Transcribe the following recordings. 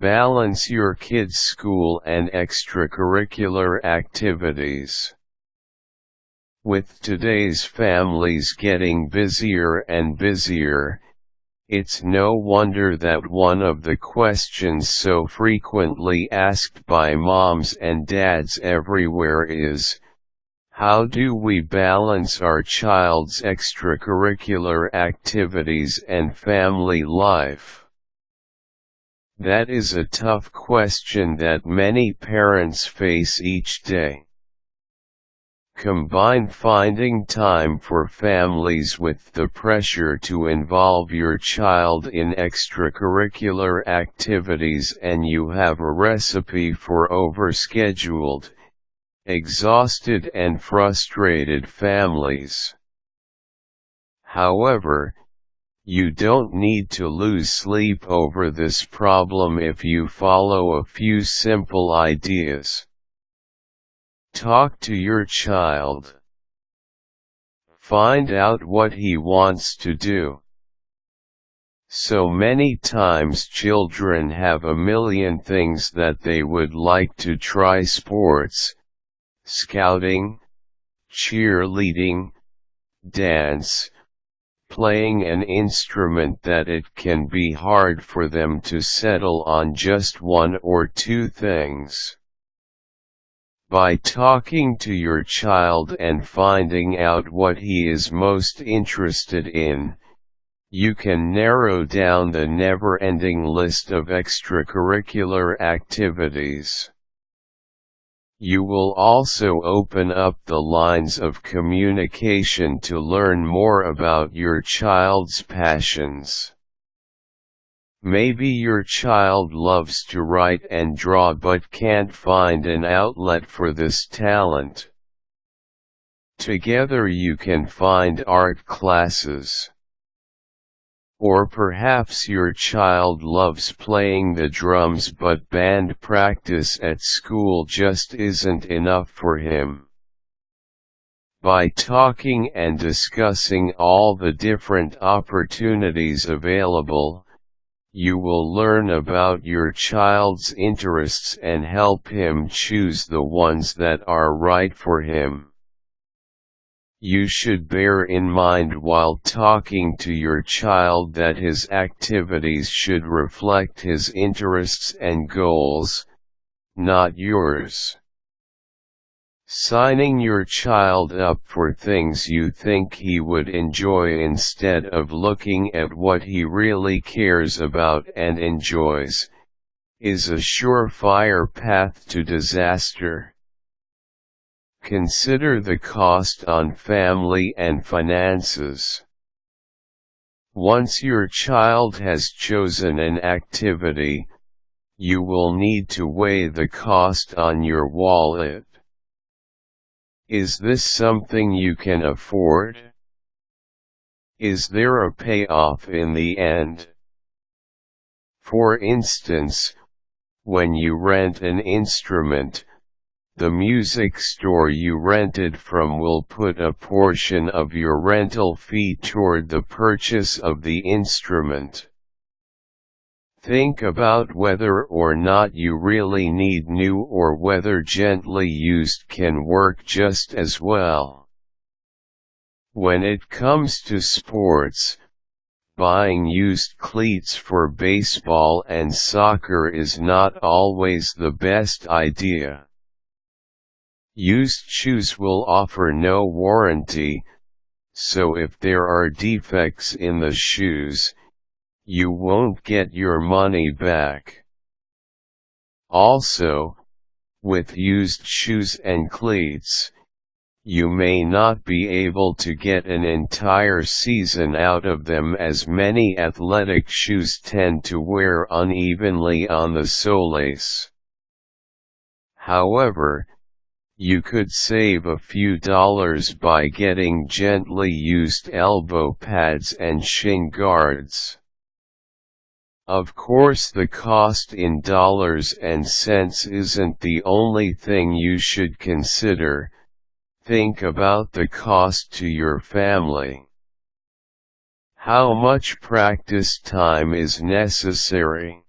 Balance your kids' school and extracurricular activities. With today's families getting busier and busier, it's no wonder that one of the questions so frequently asked by moms and dads everywhere is, how do we balance our child's extracurricular activities and family life? That is a tough question that many parents face each day. Combine finding time for families with the pressure to involve your child in extracurricular activities and you have a recipe for overscheduled, exhausted and frustrated families. However, you don't need to lose sleep over this problem if you follow a few simple ideas. Talk to your child. Find out what he wants to do. So many times children have a million things that they would like to try: sports, scouting, cheerleading, dance, playing an instrument, that it can be hard for them to settle on just one or two things. By talking to your child and finding out what he is most interested in, you can narrow down the never-ending list of extracurricular activities. You will also open up the lines of communication to learn more about your child's passions. Maybe your child loves to write and draw but can't find an outlet for this talent. Together you can find art classes. Or perhaps your child loves playing the drums but band practice at school just isn't enough for him. By talking and discussing all the different opportunities available, you will learn about your child's interests and help him choose the ones that are right for him. You should bear in mind while talking to your child that his activities should reflect his interests and goals, not yours. Signing your child up for things you think he would enjoy instead of looking at what he really cares about and enjoys, is a surefire path to disaster. Consider the cost on family and finances. Once your child has chosen an activity, you will need to weigh the cost on your wallet. Is this something you can afford? Is there a payoff in the end? For instance, when you rent an instrument, the music store you rented from will put a portion of your rental fee toward the purchase of the instrument. Think about whether or not you really need new or whether gently used can work just as well. When it comes to sports, buying used cleats for baseball and soccer is not always the best idea. Used shoes will offer no warranty, so if there are defects in the shoes, you won't get your money back. Also, with used shoes and cleats, you may not be able to get an entire season out of them, as many athletic shoes tend to wear unevenly on the soles. However, you could save a few dollars by getting gently used elbow pads and shin guards. Of course, the cost in dollars and cents isn't the only thing you should consider. Think about the cost to your family. How much practice time is necessary?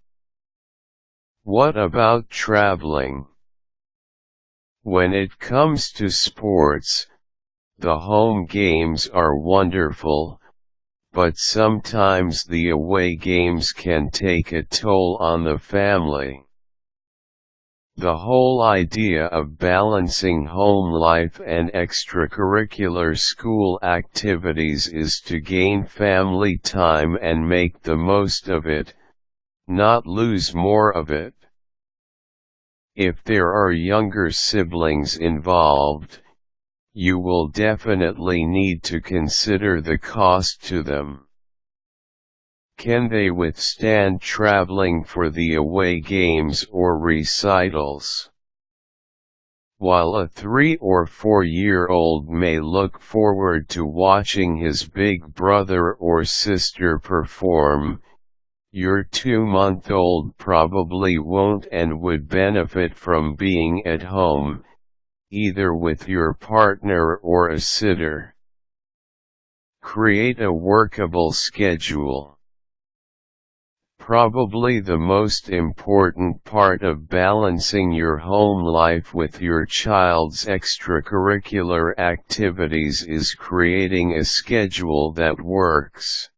What about traveling? When it comes to sports, the home games are wonderful, but sometimes the away games can take a toll on the family. The whole idea of balancing home life and extracurricular school activities is to gain family time and make the most of it, not lose more of it. If there are younger siblings involved, you will definitely need to consider the cost to them. Can they withstand traveling for the away games or recitals? While a 3 or 4-year-old may look forward to watching his big brother or sister perform, your 2-month-old probably won't and would benefit from being at home, either with your partner or a sitter. Create a workable schedule. Probably the most important part of balancing your home life with your child's extracurricular activities is creating a schedule that works.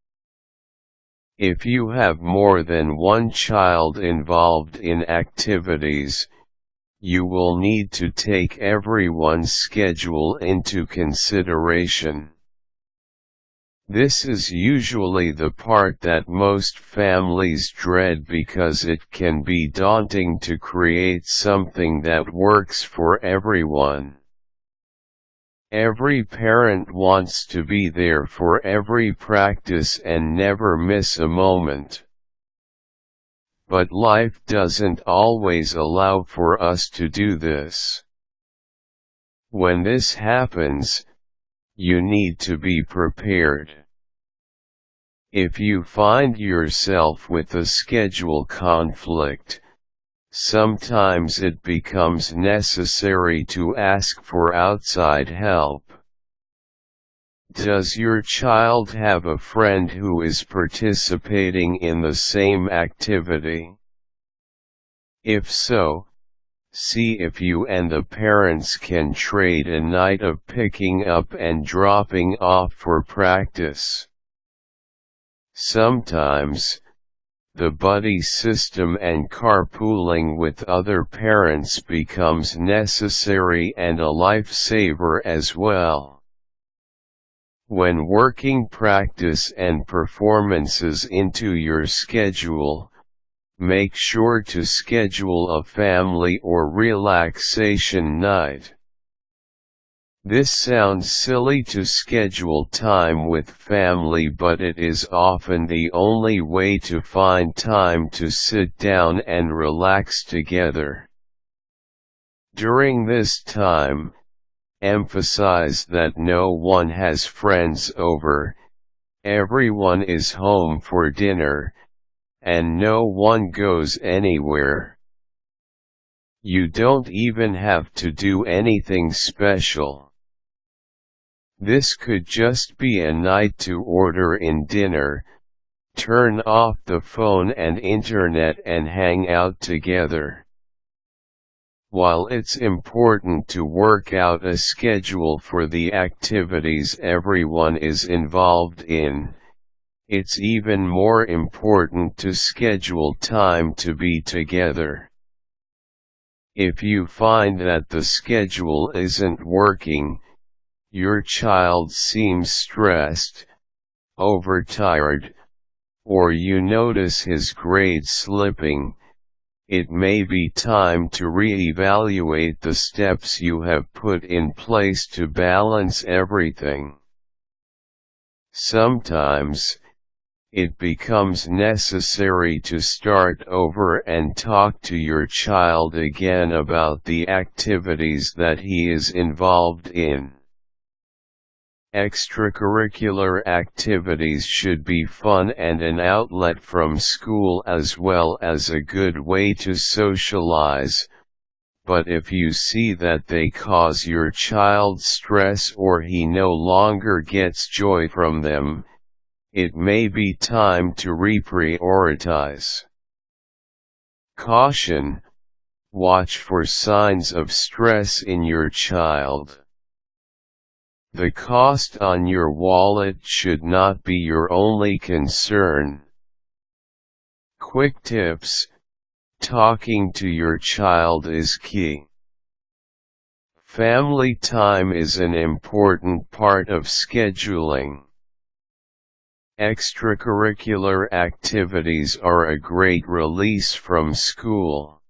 If you have more than one child involved in activities, you will need to take everyone's schedule into consideration. This is usually the part that most families dread because it can be daunting to create something that works for everyone. Every parent wants to be there for every practice and never miss a moment. But life doesn't always allow for us to do this. When this happens, you need to be prepared. If you find yourself with a schedule conflict, sometimes it becomes necessary to ask for outside help. Does your child have a friend who is participating in the same activity? If so, see if you and the parents can trade a night of picking up and dropping off for practice. Sometimes, the buddy system and carpooling with other parents becomes necessary and a lifesaver as well. When working practice and performances into your schedule, make sure to schedule a family or relaxation night. This sounds silly to schedule time with family, but it is often the only way to find time to sit down and relax together. During this time, emphasize that no one has friends over, everyone is home for dinner, and no one goes anywhere. You don't even have to do anything special. This could just be a night to order in dinner, turn off the phone and internet and hang out together. While it's important to work out a schedule for the activities everyone is involved in, it's even more important to schedule time to be together. If you find that the schedule isn't working, your child seems stressed, overtired, or you notice his grades slipping, it may be time to re-evaluate the steps you have put in place to balance everything. Sometimes, it becomes necessary to start over and talk to your child again about the activities that he is involved in. Extracurricular activities should be fun and an outlet from school as well as a good way to socialize, but if you see that they cause your child stress or he no longer gets joy from them, it may be time to reprioritize. Caution: watch for signs of stress in your child. The cost on your wallet should not be your only concern. Quick tips: talking to your child is key. Family time is an important part of scheduling. Extracurricular activities are a great release from school.